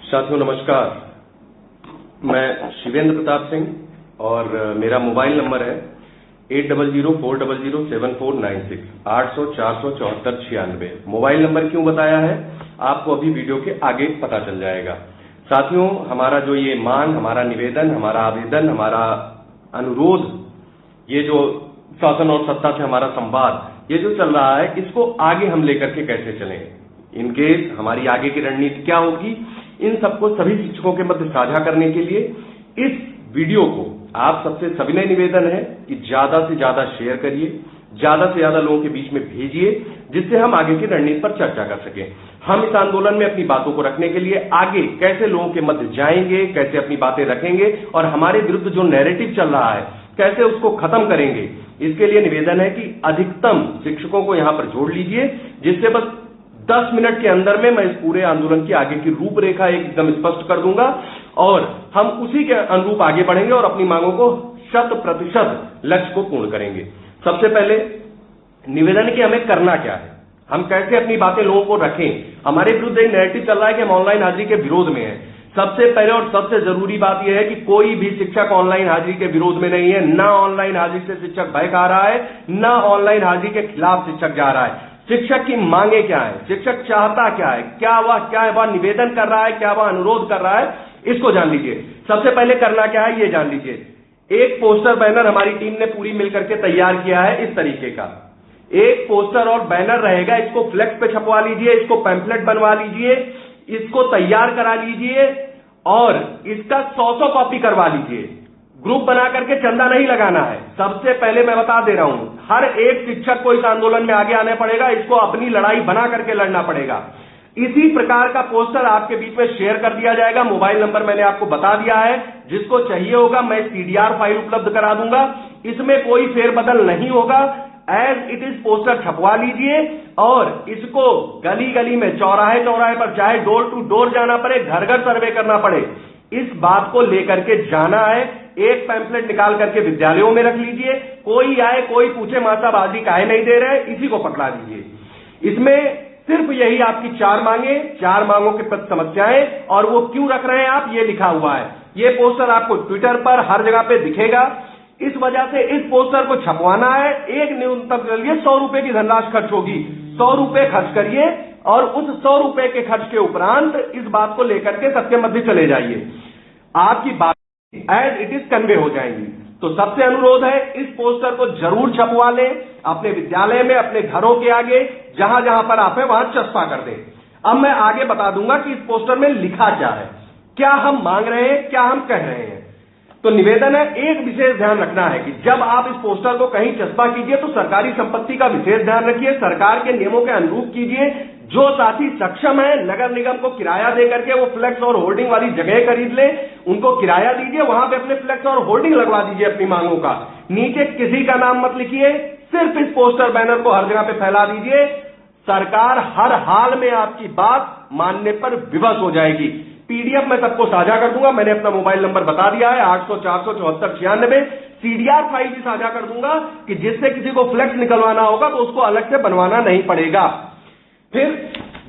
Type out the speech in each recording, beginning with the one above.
साथियों नमस्कार, मैं शिवेंद्र प्रताप सिंह और मेरा मोबाइल नंबर है 8004007496 800-474-96। मोबाइल नंबर क्यों बताया है आपको अभी वीडियो के आगे पता चल जाएगा। साथियों, हमारा जो ये मांग, हमारा निवेदन, हमारा आवेदन, हमारा अनुरोध, ये जो शासन और सत्ता से हमारा संवाद, ये जो चल रहा है, इसको आगे हम लेकर के कैसे चलें, इनकेस हमारी आगे की रणनीति क्या होगी, इन सबको सभी शिक्षकों के मध्य साझा करने के लिए इस वीडियो को आप सबसे सविनय निवेदन है कि ज्यादा से ज्यादा शेयर करिए, ज्यादा से ज्यादा लोगों के बीच में भेजिए, जिससे हम आगे की रणनीति पर चर्चा कर सकें। हम इस आंदोलन में अपनी बातों को रखने के लिए आगे कैसे लोगों के मध्य जाएंगे, कैसे अपनी बातें रखेंगे और हमारे विरुद्ध जो नैरेटिव चल रहा है कैसे उसको खत्म करेंगे, इसके लिए निवेदन है कि अधिकतम शिक्षकों को यहां पर जोड़ लीजिए, जिससे बस 10 मिनट के अंदर में मैं इस पूरे आंदोलन की आगे की रूपरेखा एकदम स्पष्ट कर दूंगा और हम उसी के अनुरूप आगे बढ़ेंगे और अपनी मांगों को 100% लक्ष्य को पूर्ण करेंगे। सबसे पहले निवेदन कि हमें करना क्या है, हम कैसे अपनी बातें लोगों को रखें। हमारे विरुद्ध एक नैरेटिव चल रहा है कि हम ऑनलाइन हाजिरी के विरोध में हैं। सबसे पहले और सबसे जरूरी बात यह है कि कोई भी शिक्षक ऑनलाइन हाजिरी के विरोध में नहीं है। ना ऑनलाइन हाजिरी से शिक्षक भय खा रहा है, ना ऑनलाइन हाजिरी के खिलाफ शिक्षक जा रहा है। शिक्षक की मांगे क्या है, शिक्षक चाहता क्या है, क्या वह निवेदन कर रहा है, क्या वह अनुरोध कर रहा है, इसको जान लीजिए। सबसे पहले करना क्या है ये जान लीजिए। एक पोस्टर बैनर हमारी टीम ने पूरी मिलकर के तैयार किया है। इस तरीके का एक पोस्टर और बैनर रहेगा, इसको फ्लेक्स पे छपवा लीजिए, इसको पैम्फलेट बनवा लीजिए, इसको तैयार करा लीजिए और इसका 100 कॉपी करवा लीजिए। ग्रुप बना करके चंदा नहीं लगाना है। सबसे पहले मैं बता दे रहा हूं, हर एक शिक्षक को इस आंदोलन में आगे आना पड़ेगा, इसको अपनी लड़ाई बना करके लड़ना पड़ेगा। इसी प्रकार का पोस्टर आपके बीच में शेयर कर दिया जाएगा। मोबाइल नंबर मैंने आपको बता दिया है, जिसको चाहिए होगा मैं सीडीआर फाइल उपलब्ध करा दूंगा। इसमें कोई फेरबदल नहीं होगा, एज इट इज पोस्टर छपवा लीजिए और इसको गली गली में, चौराहे चौराहे पर, चाहे डोर टू डोर जाना पड़े, घर घर सर्वे करना पड़े, इस बात को लेकर के जाना है। एक पैम्फलेट निकाल करके विद्यालयों में रख लीजिए, कोई आए कोई पूछे मां साहब हाजिरी काहे नहीं दे रहे, इसी को पकड़ा दीजिए। इसमें सिर्फ यही आपकी 4 मांगे, 4 मांगों के प्रति समस्याएं और वो क्यों रख रहे हैं आप, ये लिखा हुआ है। ये पोस्टर आपको ट्विटर पर हर जगह पे दिखेगा। इस वजह से इस पोस्टर को छपवाना है। एक न्यूनतम के लिए 100 रुपए की धनराशि खर्च होगी। 100 रुपए खर्च करिए और उस 100 रुपए के खर्च के उपरांत इस बात को लेकर के सबके मध्य चले जाइए। आपकी बात एज इट इज कन्वे हो जाएंगी। तो सबसे अनुरोध है, इस पोस्टर को जरूर छपवा लें, अपने विद्यालय में, अपने घरों के आगे, जहां जहां पर आप है वहां चस्पा कर दें। अब मैं आगे बता दूंगा कि इस पोस्टर में लिखा क्या है, क्या हम मांग रहे हैं, क्या हम कह रहे हैं। तो निवेदन है, एक विशेष ध्यान रखना है कि जब आप इस पोस्टर को कहीं चस्पा कीजिए तो सरकारी संपत्ति का विशेष ध्यान रखिए, सरकार के नियमों के अनुरूप कीजिए। जो साथी सक्षम है, नगर निगम को किराया दे करके वो फ्लेक्स और होर्डिंग वाली जगह खरीद ले, उनको किराया दीजिए, वहां पे अपने फ्लेक्स और होर्डिंग लगवा दीजिए अपनी मांगों का। नीचे किसी का नाम मत लिखिए, सिर्फ इस पोस्टर बैनर को हर जगह पे फैला दीजिए। सरकार हर हाल में आपकी बात मानने पर विवश हो जाएगी। पीडीएफ मैं सबको साझा कर दूंगा, मैंने अपना मोबाइल नंबर बता दिया है 800-474-96। सीडीआर फाइल भी साझा कर दूंगा कि जिससे किसी को फ्लेक्स निकलवाना होगा तो उसको अलग से बनवाना नहीं पड़ेगा। फिर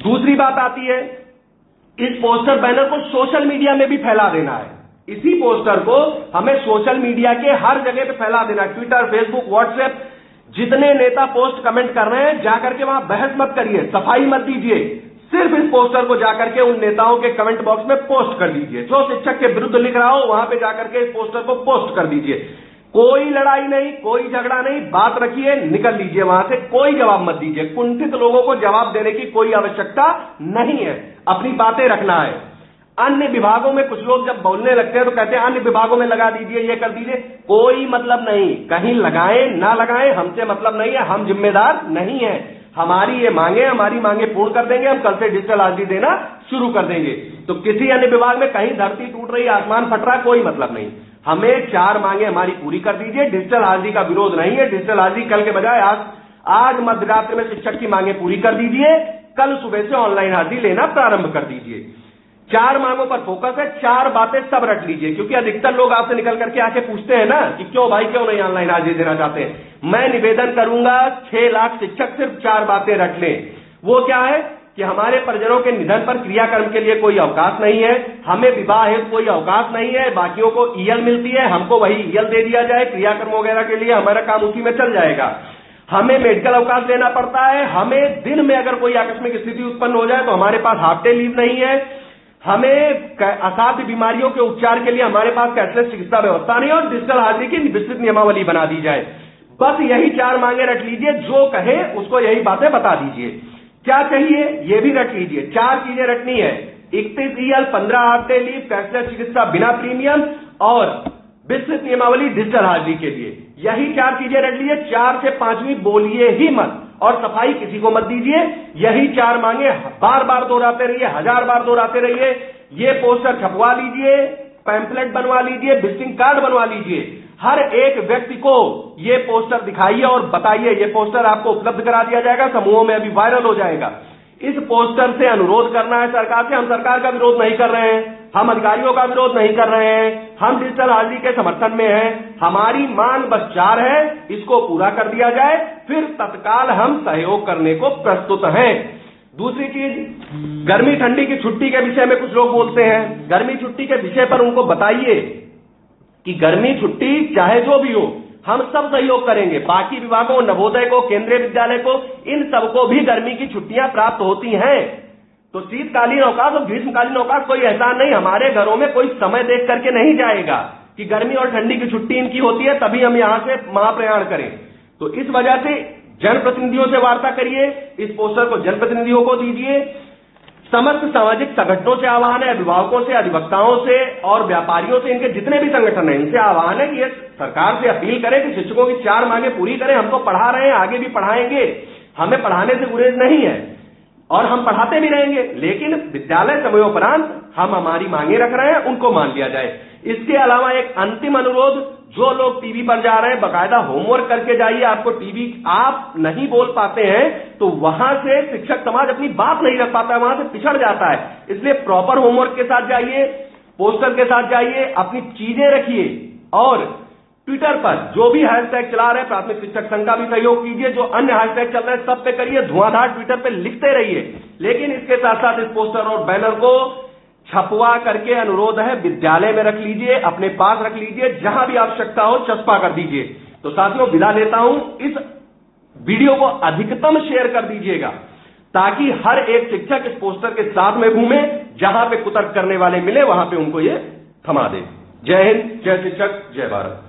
दूसरी बात आती है, इस पोस्टर बैनर को सोशल मीडिया में भी फैला देना है। इसी पोस्टर को हमें सोशल मीडिया के हर जगह पे फैला देना है। ट्विटर, फेसबुक, व्हाट्सएप, जितने नेता पोस्ट कमेंट कर रहे हैं जाकर के वहां बहस मत करिए, सफाई मत दीजिए, सिर्फ इस पोस्टर को जाकर के उन नेताओं के कमेंट बॉक्स में पोस्ट कर दीजिए। जो शिक्षक के विरुद्ध लिख रहा हो वहां पे जाकर के इस पोस्टर को पोस्ट कर दीजिए। कोई लड़ाई नहीं, कोई झगड़ा नहीं, बात रखिए, निकल लीजिए वहां से, कोई जवाब मत दीजिए। कुंठित लोगों को जवाब देने की कोई आवश्यकता नहीं है, अपनी बातें रखना है। अन्य विभागों में कुछ लोग जब बोलने लगते हैं तो कहते हैं अन्य विभागों में लगा दीजिए, ये कर दीजिए, कोई मतलब नहीं। कहीं लगाएं ना लगाएं हमसे मतलब नहीं है, हम जिम्मेदार नहीं है। हमारी ये मांगे, हमारी मांगे पूर्ण कर देंगे, हम कल से डिजिटल हाजिरी देना शुरू कर देंगे। तो किसी अन्य विभाग में कहीं धरती टूट रही, आसमान फट रहा है, कोई मतलब नहीं। हमें 4 मांगे हमारी पूरी कर दीजिए। डिजिटल हाजिरी का विरोध नहीं है, डिजिटल हाजिरी कल के बजाय आज मध्यरात्रि में शिक्षक की मांगे पूरी कर दीजिए, कल सुबह से ऑनलाइन हाजिरी लेना प्रारंभ कर दीजिए। 4 मांगों पर फोकस है, 4 बातें सब रट लीजिए, क्योंकि अधिकतर लोग आपसे निकल करके आके पूछते हैं ना कि क्यों भाई, क्यों नहीं ऑनलाइन हाजिरी देना चाहते हैं। मैं निवेदन करूंगा 6 लाख शिक्षक सिर्फ 4 बातें रट लें। वो क्या है कि हमारे परिजनों के निधन पर क्रियाकर्म के लिए कोई अवकाश नहीं है, हमें विवाह हेतु कोई अवकाश नहीं है, बाकियों को ईएल मिलती है, हमको वही ईएल दे दिया जाए, क्रियाकर्म वगैरह के लिए हमारा काम उसी में चल जाएगा। हमें मेडिकल अवकाश लेना पड़ता है, हमें दिन में अगर कोई आकस्मिक स्थिति उत्पन्न हो जाए तो हमारे पास हाफ डे लीव नहीं है, हमें असाध्य बीमारियों के उपचार के लिए हमारे पास कैशलेस चिकित्सा व्यवस्था नहीं है, और डिजिटल हाजिरी की विस्तृत नियमावली बना दी जाए। बस यही 4 मांगे रख लीजिए, जो कहे उसको यही बातें बता दीजिए। क्या चाहिए ये भी रख लीजिए, 4 चीजें रखनी है, 31 EL, 15 half day leave, cashless चिकित्सा बिना प्रीमियम और विस्तृत नियमावली डिजिटल हाजिरी के लिए। यही 4 चीजें रख लीजिए, 4 से 5वीं बोलिए ही मत, और सफाई किसी को मत दीजिए। यही 4 मांगे बार बार दोहराते रहिए, 1000 बार दोहराते रहिए। ये पोस्टर छपवा लीजिए, पैम्फलेट बनवा लीजिए, विजिटिंग कार्ड बनवा लीजिए, हर एक व्यक्ति को ये पोस्टर दिखाइए और बताइए। ये पोस्टर आपको उपलब्ध करा दिया जाएगा, समूहों में अभी वायरल हो जाएगा। इस पोस्टर से अनुरोध करना है सरकार से। हम सरकार का विरोध नहीं कर रहे हैं, हम अधिकारियों का विरोध नहीं कर रहे हैं, हम डिजिटल हाजिरी के समर्थन में हैं। हमारी मांग बस 4 है, इसको पूरा कर दिया जाए, फिर तत्काल हम सहयोग करने को प्रस्तुत हैं। दूसरी चीज, गर्मी ठंडी की छुट्टी के विषय में कुछ लोग बोलते हैं। गर्मी छुट्टी के विषय पर उनको बताइए कि गर्मी छुट्टी चाहे जो भी हो, हम सब सहयोग करेंगे। बाकी विभागों, नवोदय को, केंद्रीय विद्यालय को, इन सबको भी गर्मी की छुट्टियां प्राप्त होती हैं। तो शीतकालीन अवकाश और ग्रीष्मकालीन अवकाश कोई ऐसा नहीं, हमारे घरों में कोई समय देख करके नहीं जाएगा कि गर्मी और ठंडी की छुट्टी इनकी होती है तभी हम यहां से महाप्रयाण करें। तो इस वजह से जनप्रतिनिधियों से वार्ता करिए, इस पोस्टर को जनप्रतिनिधियों को दीजिए। समस्त सामाजिक संगठनों से आह्वान है, अभिभावकों से, अधिवक्ताओं से और व्यापारियों से, इनके जितने भी संगठन हैं इनसे आह्वान है कि ये सरकार से अपील करें कि शिक्षकों की 4 मांगे पूरी करें। हम तो पढ़ा रहे हैं, आगे भी पढ़ाएंगे, हमें पढ़ाने से गुरेज नहीं है और हम पढ़ाते भी रहेंगे, लेकिन विद्यालय समयोपरांत हम हमारी मांगे रख रहे हैं, उनको मान लिया जाए। इसके अलावा एक अंतिम अनुरोध, जो लोग टीवी पर जा रहे हैं बाकायदा होमवर्क करके जाइए। आपको टीवी आप नहीं बोल पाते हैं तो वहां से शिक्षक समाज अपनी बात नहीं रख पाता है, वहां से पिछड़ जाता है। इसलिए प्रॉपर होमवर्क के साथ जाइए, पोस्टर के साथ जाइए, अपनी चीजें रखिए और ट्विटर पर जो भी हैशटैग चला रहे हैं, प्राथमिक शिक्षक संघ का भी सहयोग कीजिए, जो अन्य हैशटैग चल रहे हैं सब पे करिए, धुआंधार ट्विटर पे लिखते रहिए। लेकिन इसके साथ साथ इस पोस्टर और बैनर को छपवा करके अनुरोध है विद्यालय में रख लीजिए, अपने पास रख लीजिए, जहां भी आवश्यकता हो चस्पा कर दीजिए। तो साथियों, विदा लेता हूं, इस वीडियो को अधिकतम शेयर कर दीजिएगा ताकि हर एक शिक्षक इस पोस्टर के साथ में घूमे, जहां पे कुतर्क करने वाले मिले वहां पे उनको ये थमा दे। जय हिंद, जय शिक्षक, जय भारत।